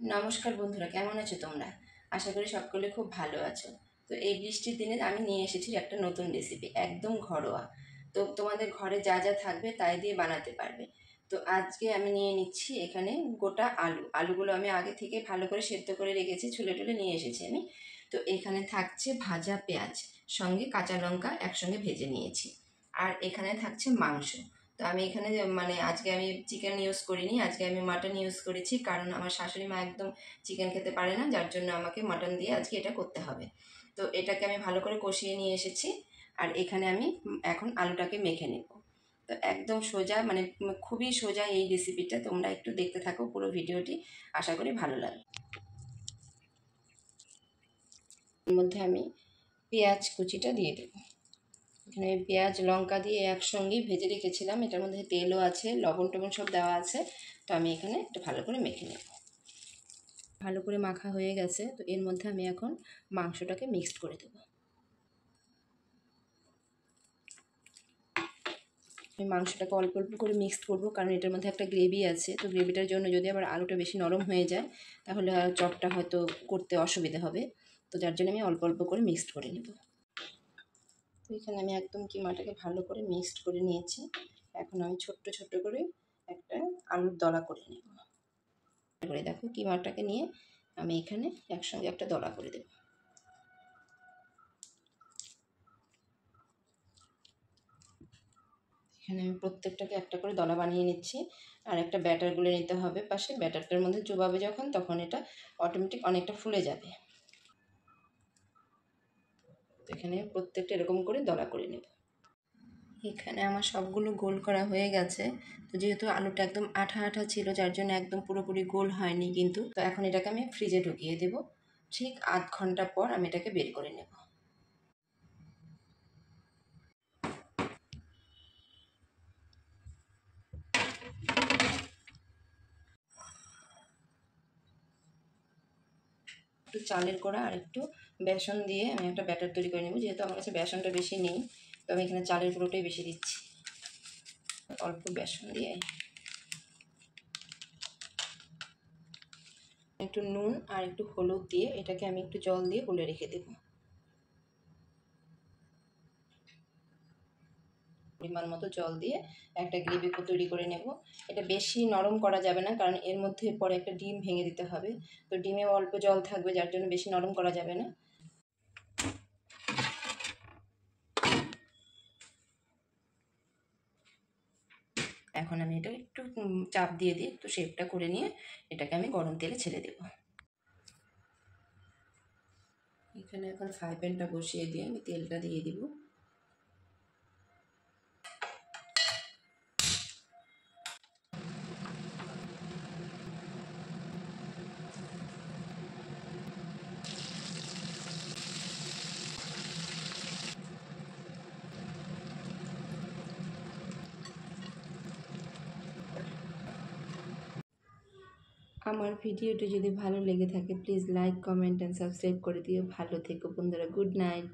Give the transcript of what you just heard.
নমস্কার বন্ধুরা, কেমন আছো তোমরা? আশা করি সকলে খুব ভালো আছো। তো এই বৃষ্টির দিনে আমি নিয়ে এসেছি একটা নতুন রেসিপি, একদম ঘরোয়া। তো তোমাদের ঘরে যা যা থাকবে তাই দিয়ে বানাতে পারবে। তো আজকে আমি নিয়ে নিচ্ছি এখানে গোটা আলুগুলো আমি আগে থেকে ভালো করে সেদ্ধ করে রেখেছি, ছুলে টুলে নিয়ে এসেছি আমি। তো এখানে থাকছে ভাজা পেঁয়াজ, সঙ্গে কাঁচা লঙ্কা একসঙ্গে ভেজে নিয়েছি। আর এখানে থাকছে মাংস। তো আমি এখানে আজকে আমি চিকেন ইউজ করিনি, আজকে আমি মাটন ইউজ করেছি, কারণ আমার শাশুড়ি মা একদম চিকেন খেতে পারে না, যার জন্য আমাকে মাটন দিয়ে আজকে এটা করতে হবে। তো এটাকে আমি ভালো করে কষিয়ে নিয়ে এসেছি। আর এখানে আমি এখন আলুটাকে মেখে নেব। তো একদম সোজা, খুবই সোজা এই রেসিপিটা, তোমরা একটু দেখতে থাকো পুরো ভিডিওটি, আশা করি ভালো লাগবে। এর মধ্যে আমি পেঁয়াজ কুচিটা দিয়ে দেবো। এখানে পেঁয়াজ লঙ্কা দিয়ে একসঙ্গেই ভেজে রেখেছিলাম, এটার মধ্যে তেলও আছে, লবণ টবণ সব দেওয়া আছে। তো আমি এখানে একটু ভালো করে মেখে নেব। ভালো করে মাখা হয়ে গেছে, তো এর মধ্যে আমি এখন মাংসটাকে মিক্সড করে দেবো। আমি মাংসটাকে অল্প অল্প করে মিক্সড করবো, কারণ এটার মধ্যে একটা গ্রেভি আছে। তো গ্রেভিটার জন্য যদি আবার আলুটা বেশি নরম হয়ে যায় তাহলে চপটা হয়তো করতে অসুবিধা হবে। তো যার জন্য আমি অল্প অল্প করে মিক্সড করে নেব। তো এখানে আমি একদম কিমাটাকে ভালো করে মিক্সড করে নিয়েছি। এখন আমি ছোট্ট ছোট্ট করে একটা আলুর দলা করে নেব। করে দেখো, কিমাটাকে নিয়ে আমি এখানে একসঙ্গে একটা দলা করে দেব। এখানে আমি প্রত্যেকটাকে একটা করে দলা বানিয়ে নিচ্ছি। আর একটা ব্যাটার গুলে নিতে হবে পাশে, ব্যাটারটার মধ্যে চুবাবে যখন, তখন এটা অটোমেটিক অনেকটা ফুলে যাবে। এখানে প্রত্যেকটা এরকম করে দলা করে নেব। এখানে আমার সবগুলো গোল করা হয়ে গেছে। তো যেহেতু আলুটা একদম আঠা আঠা ছিল, যার জন্য একদম পুরোপুরি গোল হয়নি, কিন্তু তো এখন এটাকে আমি ফ্রিজে ঢুকিয়ে দেব। ঠিক আধ ঘন্টা পর আমি এটাকে বের করে নেব। একটু চালের গুঁড়া আর একটু বেসন দিয়ে আমি একটা ব্যাটার তৈরি করে নেব। যেহেতু আমার কাছে বেসনটা বেশি নেই, তো আমি এখানে চালের গুঁড়োটাই বেশি দিচ্ছি। অল্প বেসন দিয়ে একটু নুন আর একটু হলুদ দিয়ে এটাকে আমি একটু জল দিয়ে গুলে রেখে দেব। পরিমাণ মতো জল দিয়ে একটা গ্রেভি তৈরি করে নেব। এটা বেশি নরম করা যাবে না, কারণ এর মধ্যে পরে একটা ডিম ভেঙে দিতে হবে। তো ডিমে অল্প জল থাকবে, যার জন্য বেশি নরম করা যাবে না। এখন আমি এটা একটু চাপ দিয়ে একটু শেপটা করে নিয়ে এটাকে আমি গরম তেলে ছেড়ে দেব। এখানে এখন ফ্রাই প্যানটা বসিয়ে দিয়ে আমি তেলটা দিয়ে দিব। আমার ভিডিওটি যদি ভালো লেগে থাকে please like, comment and subscribe করে দিও। ভালো থেকো বন্ধুরা, গুড নাইট।